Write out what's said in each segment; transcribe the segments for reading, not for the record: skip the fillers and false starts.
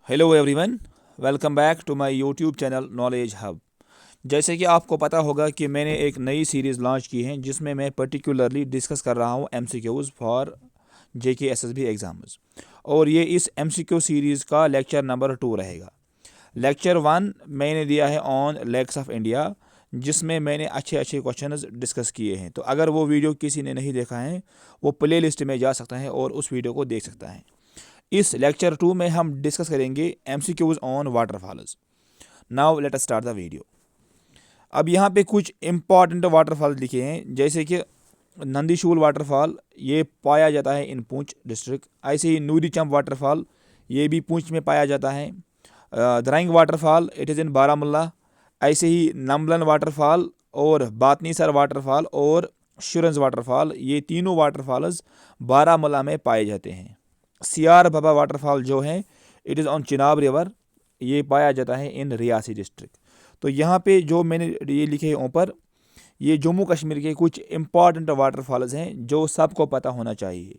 Hello everyone, welcome back to my YouTube channel knowledge hub. जैसे कि आपको पता होगा कि मैंने एक नई सीरीज़ लॉन्च की है जिसमें मैं पर्टिकुलरली डिस्कस कर रहा हूँ MCQs for JK SSB exams. और ये इस एमसीक्यू सीरीज़ का लेक्चर नंबर 2 रहेगा। लेक्चर 1 मैंने दिया है ऑन लेक्स ऑफ इंडिया, जिसमें मैंने अच्छे अच्छे क्वेश्चंस डिस्कस किए हैं। तो अगर वो वीडियो किसी ने नहीं देखा है, वो प्ले लिस्ट में जा सकता है और उस वीडियो को देख सकता है। इस लेक्चर 2 में हम डिस्कस करेंगे MCQs on waterfalls. Now let us start the video. अब यहाँ पे कुछ इंपॉर्टेंट वाटरफॉल लिखे हैं, जैसे कि नंदीशूल वाटरफॉल, ये पाया जाता है इन पूंछ डिस्ट्रिक्ट। ऐसे ही नूरी चंप वाटरफॉल, ये भी पूंछ में पाया जाता है। Drung waterfall, it is in Baramulla. ऐसे ही नम्बलन वाटरफॉल और बातनीसर वाटरफॉल और शुरंज वाटरफॉल, ये तीनों वाटरफॉल्स बारामूला में पाए जाते हैं। सियार बाबा वाटरफॉल जो है, it is on Chenab river, ये पाया जाता है इन रियासी डिस्ट्रिक्ट। तो यहाँ पे जो मैंने ये लिखे हैं ऊपर, ये जम्मू कश्मीर के कुछ इंपॉर्टेंट वाटरफॉल्स हैं जो सबको पता होना चाहिए,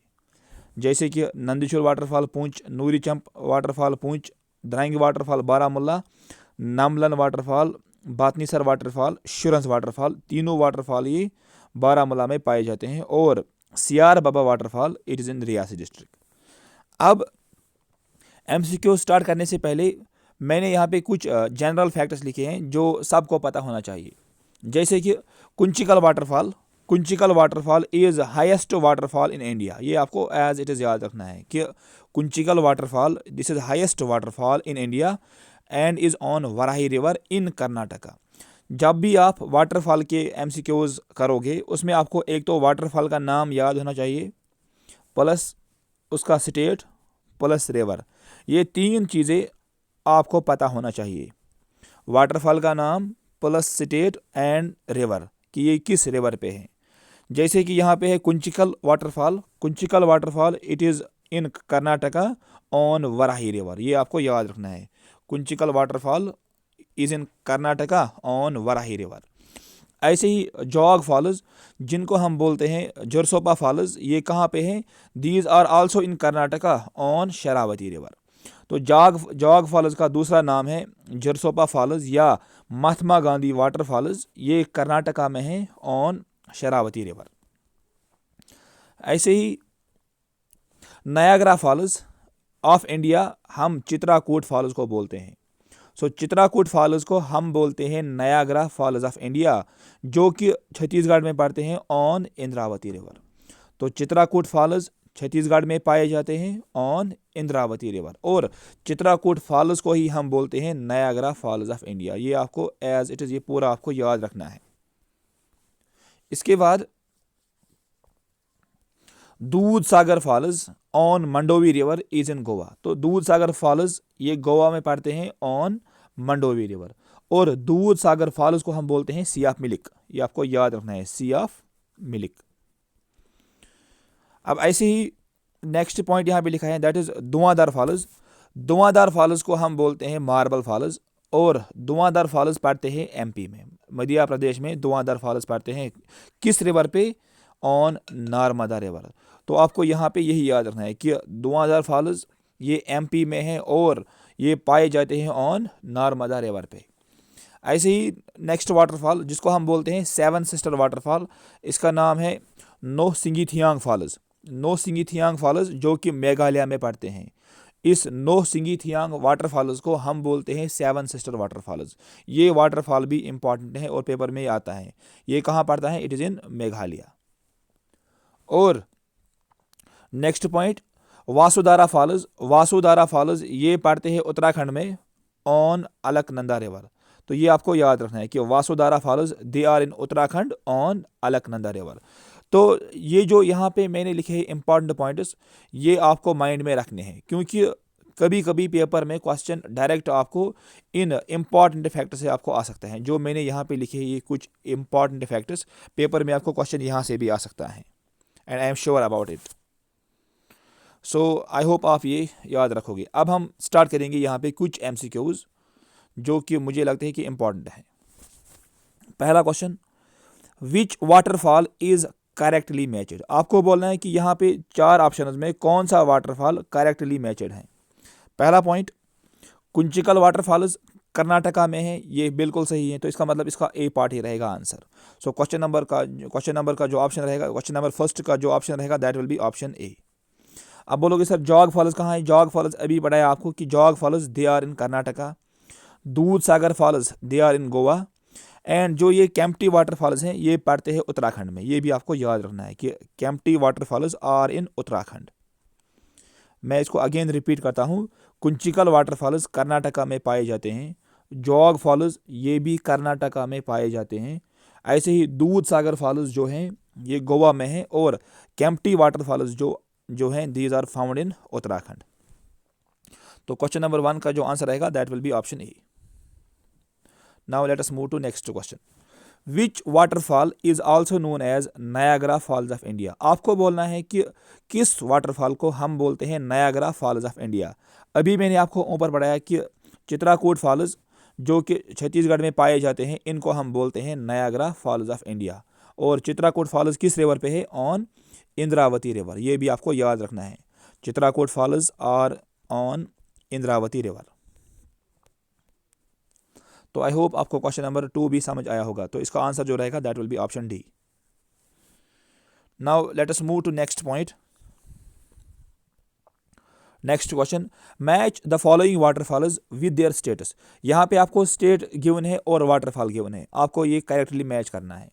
जैसे कि नंदीशुर वाटरफॉल पूंछ, नूरी चंप वाटरफॉल पूंछ, द्राइंग वाटरफॉल बारामूला, नामलन वाटरफॉल, बातनीसर वाटरफॉल, शुरंस वाटरफॉल, तीनों वाटरफॉल ये बारामूला में पाए जाते हैं। और Siyar Baba waterfall, it is in Reasi district. अब एमसीक्यू स्टार्ट करने से पहले मैंने यहाँ पे कुछ जनरल फैक्ट्स लिखे हैं जो सबको पता होना चाहिए, जैसे कि Kunchikal waterfall is highest waterfall in India. ये आपको एज इट इज़ याद रखना है कि Kunchikal waterfall, this is highest waterfall in India and is on Varahi river in Karnataka. जब भी आप वाटरफॉल के एमसीक्यूज करोगे, उसमें आपको एक तो वाटरफॉल का नाम याद होना चाहिए, प्लस उसका स्टेट, प्लस रिवर। ये तीन चीज़ें आपको पता होना चाहिए, वाटरफॉल का नाम प्लस स्टेट एंड रिवर, कि ये किस रिवर पे है। जैसे कि यहाँ पे है Kunchikal waterfall it is in Karnataka on Varahi river, ये आपको याद रखना है। Kunchikal waterfall is in Karnataka on Varahi river. ऐसे ही जॉग फॉल्स, जिनको हम बोलते हैं जरसोपा फॉल्स, ये कहाँ पे हैं? These are also in Karnataka on Sharavati river. तो जॉग फॉल्स का दूसरा नाम है जरसोपा फॉल्स या महात्मा गांधी वाटर फॉल्स, ये कर्नाटका में है ऑन शरावती रिवर। ऐसे ही नयागरा फॉल्स ऑफ इंडिया हम चित्राकूट फॉल्स को बोलते हैं। सो चित्राकूट फॉल्स को हम बोलते हैं नयागरा फॉल्स ऑफ इंडिया, जो कि छत्तीसगढ़ में पड़ते हैं ऑन इंद्रावती रिवर। तो चित्राकूट फॉल्स छत्तीसगढ़ में पाए जाते हैं ऑन इंद्रावती रिवर, और चित्राकूट फॉल्स को ही हम बोलते हैं नयागरा फॉल्स ऑफ इंडिया। ये आपको एज इट इज़ ये पूरा आपको याद रखना है। इसके बाद Dudhsagar falls on Mandovi river is in Goa. तो दूध सागर फॉल्स ये गोवा में पड़ते हैं ऑन मंडोवी रिवर, और दूध सागर फॉल्स को हम बोलते हैं सी ऑफ मिल्क, ये आपको याद रखना है, सी ऑफ मिल्क। अब ऐसे ही नेक्स्ट पॉइंट यहाँ पे लिखा है, that is Dhuandhar false. Dhuandhar false को हम बोलते हैं मार्बल फॉल्स, और धुआंधार फॉल्स पड़ते हैं एमपी में, मध्य प्रदेश में धुआंधार फॉल्स पड़ते हैं किस रिवर पे? On Narmada river. तो आपको यहाँ पे यही याद रखना है कि धुआंधार फॉल्स ये एमपी में है और ये पाए जाते हैं ऑन नर्मदा रिवर पे। ऐसे ही नेक्स्ट वाटरफॉल जिसको हम बोलते हैं सेवन सिस्टर वाटरफॉल, इसका नाम है नोसिंगीथियांग फॉल्स। नोसिंगीथियांग फॉल्स जो कि मेघालय में पड़ते हैं। इस नोसिंगीथियांग वाटरफॉल्स को हम बोलते हैं सेवन सिस्टर वाटरफॉल्स। ये वाटरफॉल भी इंपॉर्टेंट है और पेपर में आता है। ये कहाँ पड़ता है? इट इज़ इन मेघालय। और नेक्स्ट पॉइंट वासुधारा फॉल्स। वासुधारा फॉल्स ये पड़ते हैं उत्तराखंड में ऑन अलकनंदा रिवर। तो ये आपको याद रखना है कि Vasudhara falls they are in Uttarakhand on Alaknanda river. तो ये जो यहाँ पे मैंने लिखे हैं इंपॉर्टेंट पॉइंट्स, ये आपको माइंड में रखने हैं, क्योंकि कभी कभी पेपर में क्वेश्चन डायरेक्ट आपको इन इम्पॉर्टेंट फैक्टर से आपको आ सकता है। जो मैंने यहाँ पे लिखे हैं ये कुछ इम्पॉर्टेंट फैक्टर्स, पेपर में आपको क्वेश्चन यहाँ से भी आ सकता है, and I am sure about it. So I hope आप ये याद रखोगे। अब हम स्टार्ट करेंगे यहाँ पे कुछ एमसीक्यूज जो कि मुझे लगता है कि इम्पॉर्टेंट है। पहला question, which waterfall is correctly matched. आपको बोलना है कि यहाँ पे चार ऑप्शन में कौन सा वाटरफॉल करेक्टली मैचड है। पहला पॉइंट, कुंचिकल वाटरफॉल्स कर्नाटका में है, ये बिल्कुल सही है। तो इसका मतलब इसका ए पार्ट ही रहेगा आंसर। सो क्वेश्चन नंबर का जो ऑप्शन रहेगा, क्वेश्चन नंबर फर्स्ट का जो ऑप्शन रहेगा दैट विल बी ऑप्शन ए। अब बोलोगे सर जॉग फॉल्स कहाँ है? जॉग फॉल्स अभी बताया आपको कि Jog falls they are in Karnataka, Dudhsagar falls they are in Goa, and जो ये कैंपटी वाटरफॉल्स हैं ये पड़ते हैं उत्तराखंड में। ये भी आपको याद रखना है कि Kempty waterfalls are in Uttarakhand. मैं इसको अगेन रिपीट करता हूँ, कुंचिकल वाटरफॉल्स कर्नाटका में पाए जाते हैं, जॉग फॉल्स ये भी कर्नाटका में पाए जाते हैं, ऐसे ही दूध सागर फॉल्स जो हैं ये गोवा में है, और कैंपटी वाटरफॉल्स जो हैं these are found in Uttarakhand. तो क्वेश्चन नंबर 1 का जो आंसर रहेगा that will be option A. Now let us move to next question. Which waterfall is also known as Niagara falls of India? आपको बोलना है कि किस वाटरफॉल को हम बोलते हैं नायाग्रा फॉल्स ऑफ इंडिया। अभी मैंने आपको ऊपर पढ़ाया कि चित्राकूट फॉल्स जो कि छत्तीसगढ़ में पाए जाते हैं इनको हम बोलते हैं नायाग्रा फॉल्स ऑफ इंडिया, और चित्राकूट फॉल्स किस रिवर पे है? On Indravati river. ये भी आपको याद रखना है, Chitrakote falls are on Indravati river. तो आई होप आपको क्वेश्चन नंबर 2 भी समझ आया होगा। तो इसका आंसर जो रहेगा that will be option D. Now let us move to next point. Next question, match the following waterfalls with their states. यहाँ पे आपको स्टेट गिवन है और वाटरफॉल गिवन है, आपको ये करेक्टली मैच करना है।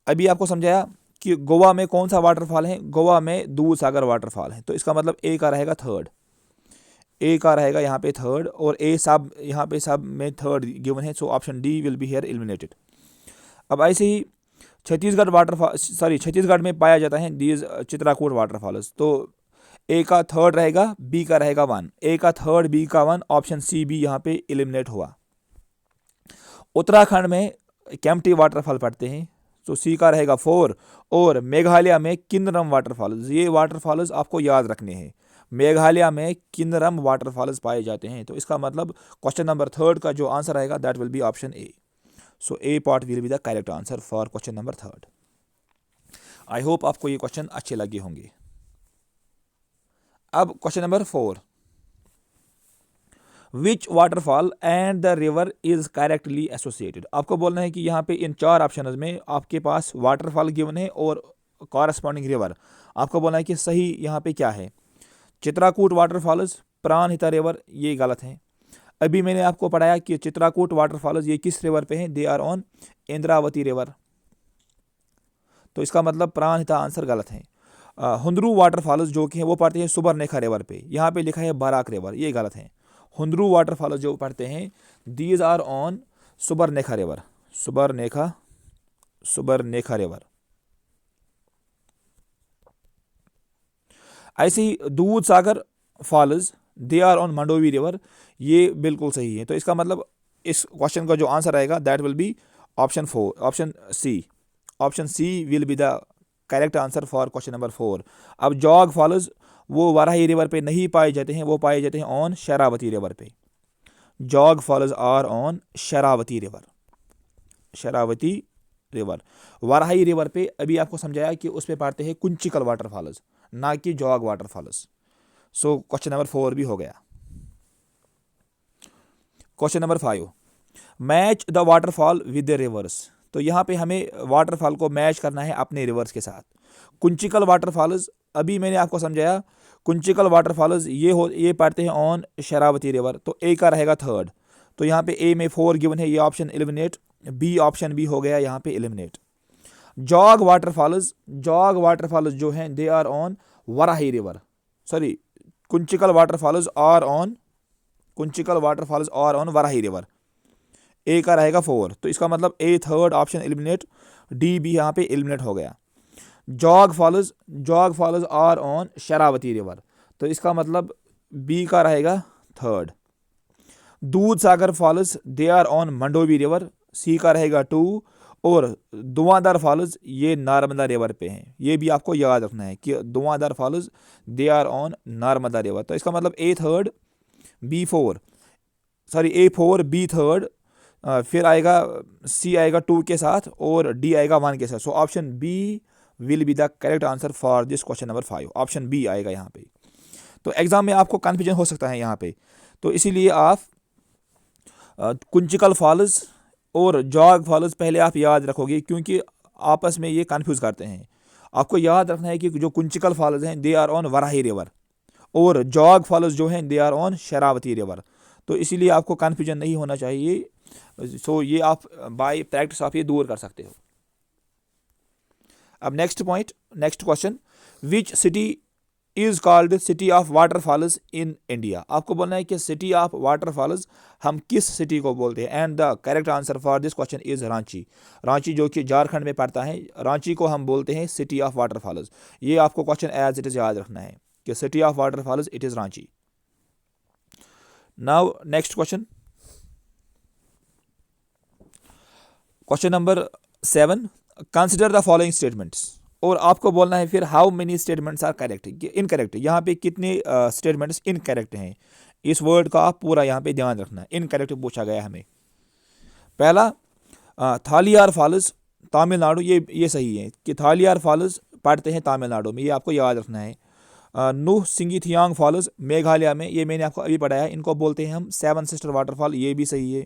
अभी आपको समझाया कि गोवा में कौन सा वाटरफॉल है, गोवा में दूध सागर वाटरफॉल है। तो इसका मतलब ए का रहेगा थर्ड, ए का रहेगा यहाँ पे थर्ड, और ए सब यहाँ पे सब में थर्ड गिवन है। So option D will be here eliminated. अब ऐसे ही छत्तीसगढ़ में पाया जाता है दीज चित्राकूट वाटरफॉल्स। तो ए का थर्ड रहेगा, बी का रहेगा 1, ए का थर्ड बी का 1, ऑप्शन सी भी यहाँ पे एलिमिनेट हुआ। उत्तराखंड में कैंपटी वाटरफॉल पड़ते हैं, तो सी का रहेगा 4, और मेघालय में किन्नरम वाटरफॉल्स, ये वाटरफॉल्स आपको याद रखने हैं, मेघालय में किन्नरम वाटरफॉल्स पाए जाते हैं। तो इसका मतलब क्वेश्चन नंबर 3 का जो आंसर आएगा that will be option A. So A part will be the correct answer for question number 3। I hope आपको ये क्वेश्चन अच्छे लगे होंगे। अब question number 4, which waterfall and the river is correctly associated. आपको बोलना है कि यहाँ पे इन 4 ऑप्शंस में आपके पास वाटरफॉल गिवन है और कॉरस्पॉन्डिंग रिवर। आपको बोलना है कि सही यहाँ पे क्या है। चित्राकूट वाटरफॉल्स, प्राणहिता रिवर, ये गलत है। अभी मैंने आपको पढ़ाया कि चित्राकूट वाटरफॉल्स ये किस रिवर पे हैं, they are on Indravati river. तो इसका मतलब प्राणहिता आंसर गलत है। हुंद्रू वाटरफॉल्स जो कि है वो पड़ते हैं सुबर्णरेखा रिवर पे, यहाँ पे लिखा है बराक रिवर, ये गलत है। हुंद्रू वाटरफॉल्स जो पड़ते हैं these are on Subarnarekha river, Subarnarekha river. ऐसे ही Dudhsagar falls they are on Mandovi river, ये बिल्कुल सही है। तो इसका मतलब इस क्वेश्चन का जो आंसर आएगा that will be option C. Option C will be the correct answer for question number 4। अब जॉग फॉल्स वो वाराही रिवर पे नहीं पाए जाते हैं, वो पाए जाते हैं ऑन शरावती रिवर पे। Jog falls are on Sharavati river. Varahi river पे अभी आपको समझाया कि उस पे पड़ते हैं कुंचिकल वाटरफॉल्स, ना कि जॉग वाटरफॉल्स। सो क्वेश्चन नंबर 4 भी हो गया। Question number 5, match the waterfall with the reverse. तो यहाँ पे हमें वाटरफॉल को मैच करना है अपने रिवर्स के साथ। कुंचिकल वाटरफॉल्स अभी मैंने आपको समझाया, कुंचिकल वाटरफॉल्स ये पड़ते हैं ऑन शरावती रिवर। तो ए का रहेगा थर्ड, तो यहाँ पे ए में 4 गिवन है, ये ऑप्शन एलिमिनेट। बी ऑप्शन भी हो गया यहाँ पे एलिमिनेट। जॉग वाटरफॉल्स जो हैं they are on Varahi river, sorry Kunchikal waterfalls are on Varahi river. A का रहेगा 4, तो इसका मतलब A third option eliminate, D भी यहाँ पे एलिमिनेट हो गया। Jog falls are on Sharavati river, तो इसका मतलब बी का रहेगा third. Dudhsagar falls they are on Mandovi river, C का रहेगा 2, और धुआंधार फॉल्स ये नर्मदा रिवर पे हैं। ये भी आपको याद रखना है कि Dhuandhar falls they are on Narmada river. तो इसका मतलब A third, B 4, sorry A 4 B third, फिर आएगा सी आएगा 2 के साथ, और डी आएगा 1 के साथ। So option B will be the correct answer for this question number 5, option B आएगा यहाँ पे। तो एग्जाम में आपको कन्फ्यूजन हो सकता है यहाँ पे, तो इसीलिए आप कुंचिकल फॉल्स और जॉग फॉल्स पहले आप याद रखोगे, क्योंकि आपस में ये कंफ्यूज करते हैं। आपको याद रखना है कि जो कुंचिकल फॉल्स हैं they are on Varahi river, और जॉग फॉल्स जो हैं they are on Sharavati river. तो इसीलिए आपको कन्फ्यूजन नहीं होना चाहिए। सो ये आप बाय प्रैक्टिस आप ये दूर कर सकते हो। अब next point, next question, which city is called city of waterfalls in India. आपको बोलना है कि सिटी ऑफ वाटरफॉल्स हम किस सिटी को बोलते हैं, and the correct answer for this question is Ranchi. Ranchi जो कि झारखंड में पड़ता है, रांची को हम बोलते हैं सिटी ऑफ वाटरफॉल्स। ये आपको क्वेश्चन एज इट इज याद रखना है कि city of waterfalls it is Ranchi. Now next question, question number 7, consider the following statements. और आपको बोलना है फिर how many statements are correct, incorrect. यहाँ पे कितने स्टेटमेंट्स इनकरेक्ट हैं, इस वर्ड का आप पूरा यहाँ पे ध्यान रखना है। इनकरेक्ट पूछा गया हमें। पहला, थालियार फॉल्स तमिलनाडु, ये सही है कि थालियार फॉल्स पड़ते हैं तमिलनाडु में, ये आपको याद रखना है। नूह सिंगीथियांग फॉल्स मेघालय में, ये मैंने आपको अभी पढ़ाया, इनको बोलते हैं हम सेवन सिस्टर वाटरफॉल, ये भी सही है।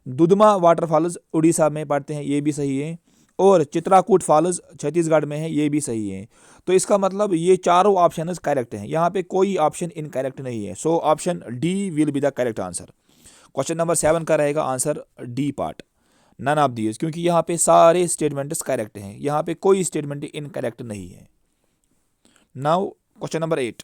दुधमा वाटरफॉल्स उड़ीसा में पड़ते हैं, ये भी सही है। और चित्राकूट फॉल्स छत्तीसगढ़ में है, ये भी सही है। तो इसका मतलब ये चारों ऑप्शन करेक्ट हैं, यहाँ पे कोई ऑप्शन इनकरेक्ट नहीं है। So option D will be the correct answer. Question number 7 का रहेगा answer D part, none of these, क्योंकि यहाँ पे सारे स्टेटमेंट्स करेक्ट हैं, यहाँ पे कोई स्टेटमेंट इनकरेक्ट नहीं है। Now question number 8,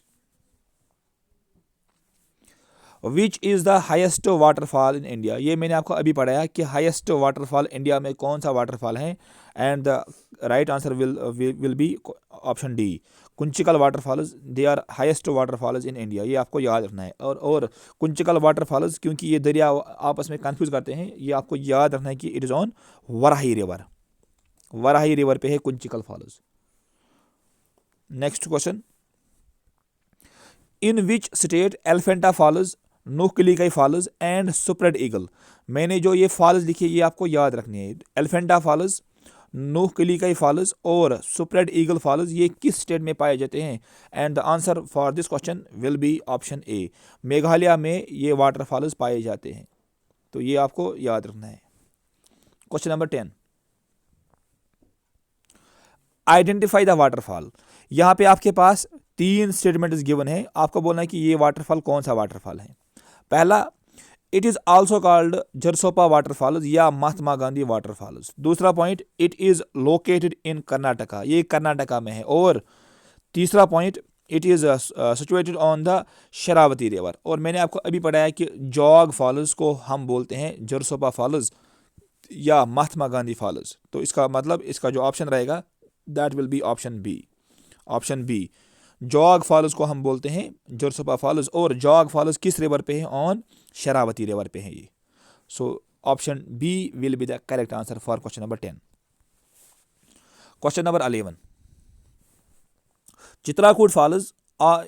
which is the highest waterfall in India. ये मैंने आपको अभी पढ़ाया कि हाइस्ट वाटरफॉल इंडिया में कौन सा वाटरफॉल है, and the right answer will be option D, Kunchikal waterfalls, they are highest waterfalls in India. ये आपको याद रखना है। और कुंचिकल वाटरफॉल्स, क्योंकि ये दरिया आपस में कंफ्यूज करते हैं, ये आपको याद रखना है कि it is on Varahi river, Varahi river पे है Kunchikal falls. Next question, in which state Elephanta falls, Nohkalikai falls and spread eagle. मैंने जो ये फॉल्स लिखे ये आपको याद रखनी है। एलिफेंटा फॉल्स, नूहकलिकाई फॉल्स और सुप्रेड ईगल फॉल्स, ये किस स्टेट में पाए जाते हैं, and the answer for this question will be option ए, मेघालय में ये वाटर फॉल्स पाए जाते हैं। तो ये आपको याद रखना है। Question number 10, identify the waterfall. यहाँ पे आपके पास 3 स्टेटमेंट्स गिवन है, आपको बोलना है कि ये वाटरफॉल कौन सा वाटरफॉल है। पहला, it is also called Gersoppa waterfalls या महात्मा गांधी वाटरफॉल्स। दूसरा point, it is located in Karnataka, ये कर्नाटका में है। और तीसरा point, it is situated on the Sharavathi river. और मैंने आपको अभी पढ़ाया कि जॉग फॉल्स को हम बोलते हैं जरसोपा फॉल्स या महात्मा गांधी फॉल्स। तो इसका मतलब इसका जो ऑप्शन रहेगा that will be option B, option B. Jog falls को हम बोलते हैं जरसोपा फॉल्स, और जॉग फॉल्स किस रिवर पे है, ऑन शरावती रिवर पे है ये। So option B will be the correct answer for question number 10। Question number 11, Chitrakote falls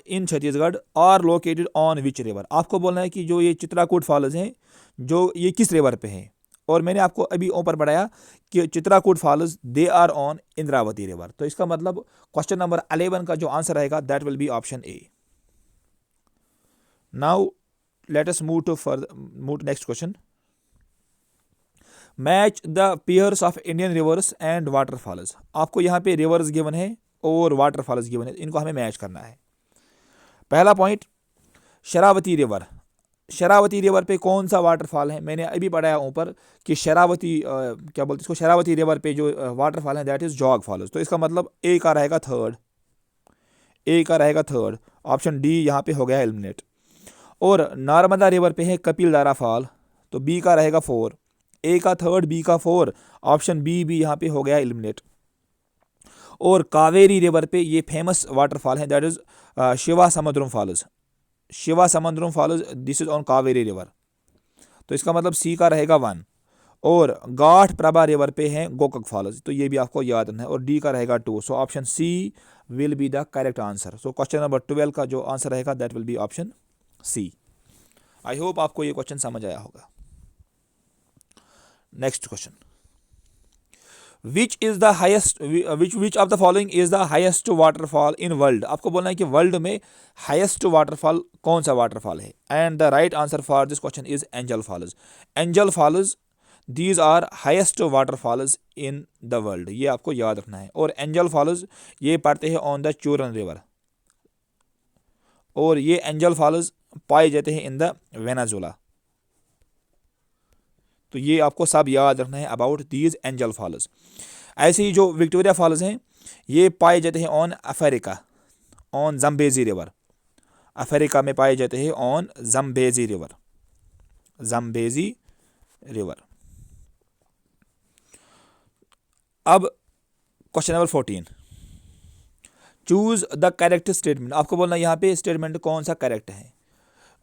in Chhattisgarh are located on which river. आपको बोलना है कि जो ये चित्राकूट फॉल्स हैं जो ये किस रिवर पे हैं। और मैंने आपको अभी ऊपर पढ़ाया कि Chitrakote falls they are on Indravati river. तो इसका मतलब क्वेश्चन नंबर 11 का जो आंसर रहेगा that will be option A. Now let us move to next question, match the pairs of Indian rivers and waterfalls. आपको यहाँ पे रिवर्स गिवन है और वाटरफॉल्स गिवन है, इनको हमें मैच करना है। पहला point, Sharavati river, Sharavati river पे कौन सा वाटरफॉल है। मैंने अभी पढ़ाया ऊपर कि शरावती क्या बोलते हैं इसको, शरावती रिवर पे जो वाटरफॉल है दैट इज जॉग फॉल्स। तो इसका मतलब ए का रहेगा थर्ड, ए का रहेगा थर्ड, ऑप्शन डी यहाँ पे हो गया एलिमिनेट। और नर्मदा रिवर पे है कपिलधारा फॉल, तो बी का रहेगा 4, ए का थर्ड, बी का 4, ऑप्शन बी भी यहाँ पे हो गया एलिमिनेट। और कावेरी रिवर पे ये फेमस वाटरफॉल है that is Shiva Samudram falls, Shiva Samudram falls, this is on Kaveri river. तो इसका मतलब सी का रहेगा 1। और गाठ प्रभा रिवर पे है गोकक फॉल्स, तो ये भी आपको याद रखना है। और डी का रहेगा 2, so option C will be the correct answer. So question number 12 का जो आंसर रहेगा that will be option C. I hope आपको ये क्वेश्चन समझ आया होगा। Next question, which is the highest, which of the following is the highest waterfall in world. आपको बोलना है कि वर्ल्ड में हाइस्ट वाटरफॉल कौन सा वाटरफॉल है। And the right answer for this question is Angel Falls. Angel Falls, these are highest waterfalls in the world, ये आपको याद रखना है। और एंजल फॉल्स ये पड़ते हैं ऑन द चूरन रिवर, और ये एंजल फॉल्स पाए जाते हैं इन द वेनेजुला। तो ये आपको सब याद रखना है अबाउट दीज एंजल फॉल्स। ऐसे ही जो विक्टोरिया फॉल्स हैं ये पाए जाते हैं on Africa, on Zambezi river. Africa में पाए जाते हैं on Zambezi river, Zambezi river. अब question number 14, choose the correct statement. आपको बोलना यहाँ पे स्टेटमेंट कौन सा करेक्ट है।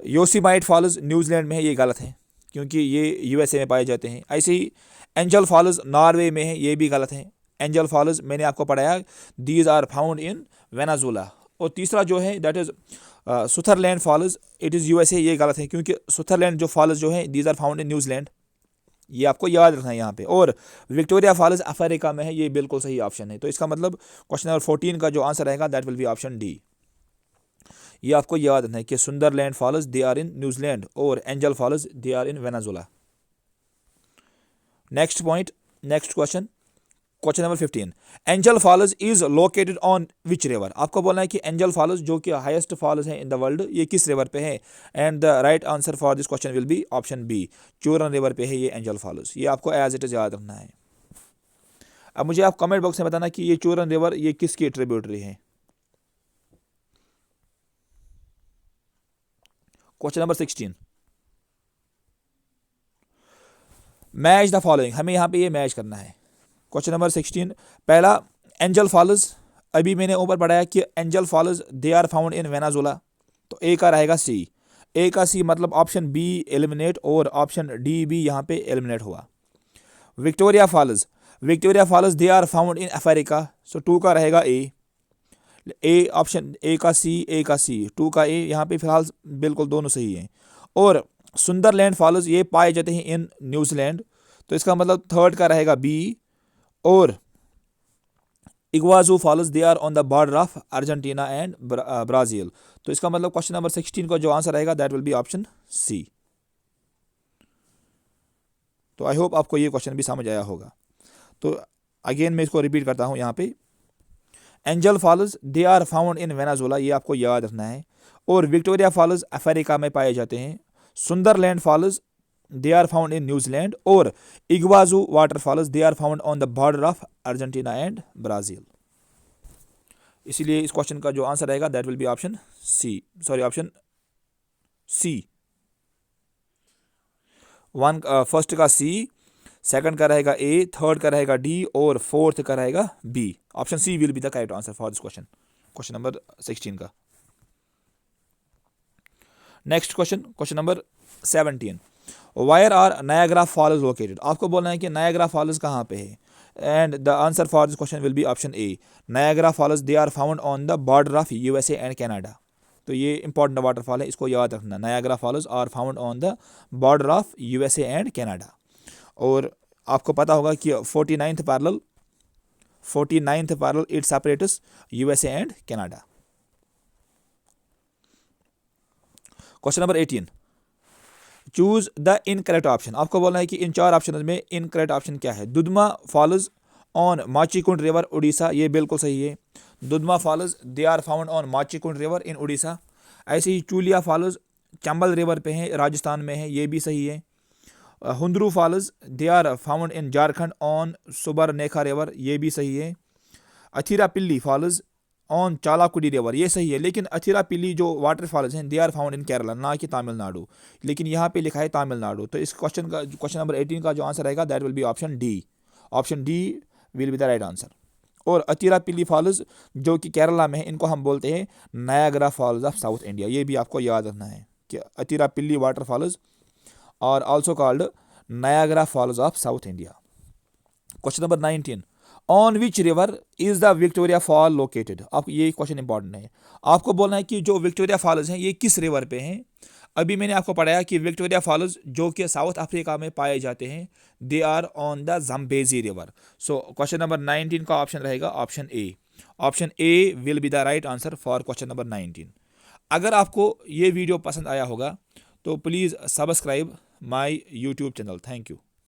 योसीमाइट फॉल्स न्यूजीलैंड में है, ये गलत है क्योंकि ये यूएसए में पाए जाते हैं। ऐसे ही एंजल फॉल्स नॉर्वे में है, ये भी गलत है। एंजल फॉल्स मैंने आपको पढ़ाया these are found in Venezuela. और तीसरा जो है that is Sutherland falls, it is USA, ये गलत है क्योंकि सुथरलैंड जो फॉल्स जो है these are found in New Zealand, ये आपको याद रखना है यहाँ पे। और विक्टोरिया फॉल्स अफ्रीका में है, ये बिल्कुल सही ऑप्शन है। तो इसका मतलब क्वेश्चन नंबर 14 का जो आंसर रहेगा that will be option D. ये आपको याद रखना है कि Sutherland falls they are in New Zealand और Angel false they are in Venezuela. Next point, next question, question number 15, Angel falls is located on which river. आपको बोलना है कि एंजल फॉल्स जो कि हाईएस्ट फॉल्स है इन द वर्ल्ड, ये किस रिवर पे है। And the right answer for this question will be option B, चूरन रिवर पे है ये एंजल फॉल्स। ये आपको एज इट इज याद रखना है। अब मुझे आप कमेंट बॉक्स में बताना कि ये चूरन रिवर ये किसकी ट्रिब्यूटरी है। Question number 16, match the following. हमें यहाँ पे ये मैच करना है। क्वेश्चन नंबर 16, पहला एंजल फॉल्स, अभी मैंने ऊपर पढ़ाया कि Angel false they are found in Venezuela, तो ए का रहेगा सी। ए का सी मतलब ऑप्शन बी एलिमिनेट और ऑप्शन डी भी यहाँ पे एलिमिनेट हुआ। Victoria falls, Victoria falls they are found in Africa, so 2 का रहेगा ए। ए ऑप्शन ए का सी, ए का सी, 2 का ए, यहाँ पे फिलहाल बिल्कुल दोनों सही हैं। और सुंदरलैंड फॉल्स ये पाए जाते हैं इन न्यूजीलैंड, तो इसका मतलब 3rd का रहेगा बी। और Iguazu falls they are on the border of Argentina and Brazil, तो इसका मतलब क्वेश्चन नंबर 16 का जो आंसर रहेगा that will be option C. तो आई होप आपको ये क्वेश्चन भी समझ आया होगा। तो अगेन मैं इसको रिपीट करता हूँ यहाँ पे, Angel false they are found in Venezuela, ये आपको याद रखना है। और विक्टोरिया फॉल्स अफ्रीका में पाए जाते हैं। Sutherland falls they are found in New Zealand. और Iguazu waterfalls they are found on the border of Argentina and Brazil. इसीलिए इस क्वेश्चन का जो आंसर रहेगा that will be option C, sorry option C. First का सी, सेकंड का रहेगा ए, third का रहेगा डी और फोर्थ का रहेगा B. Option C will be the correct answer for this question, question number 16 का। Next question, question number 17, where are Niagara falls located. आपको बोलना है कि नायाग्रा फॉल्स कहाँ पे है। And the answer for this question will be option A, Niagara falls they are found on the border of USA and Canada. तो ये important waterfall है, इसको याद रखना। Niagara false are found on the border of USA and Canada. और आपको पता होगा कि 49th parallel it separates USA and Canada. Question number 18, choose the incorrect option. आपको बोलना है कि इन 4 ऑप्शन में इनकरेक्ट ऑप्शन क्या है। Duduma falls on Machkund river Orissa, ये बिल्कुल सही है। Duduma falls they are found on Machkund river in Orissa. ऐसे ही चूलिया फॉल्स चंबल रिवर पे है, राजस्थान में है, ये भी सही है। Hundru falls they are found in Jharkhand on Subarnarekha river, ये भी सही है। Athirappilly falls on Chalakudy river, ये सही है। लेकिन अथिरापिल्ली जो वाटरफॉल्स हैं they are found in Kerala, ना कि तमिलनाडु, लेकिन यहाँ पे लिखा है तमिलनाडु। तो इस क्वेश्चन का क्वेश्चन नंबर 18 का जो आंसर रहेगा that will be option D. Option D will be the right answer. और अथिरापिल्ली फॉल्स जो कि केरला में है, इनको हम बोलते हैं Niagara falls of South India. ये भी आपको याद रखना है कि Athirappilly waterfalls are also called Niagara falls of South India. Question number 19, on which river is the Victoria fall located. आप ये क्वेश्चन इंपॉर्टेंट है। आपको बोलना है कि जो विक्टोरिया फॉल्स हैं ये किस रिवर पे हैं। अभी मैंने आपको पढ़ाया कि विक्टोरिया फॉल्स जो कि साउथ अफ्रीका में पाए जाते हैं, they are on the Zambezi river. So question number 19 का ऑप्शन रहेगा option A. Option A will be the right answer for question number 19। अगर आपको ये वीडियो पसंद आया होगा तो please subscribe my YouTube channel. Thank you.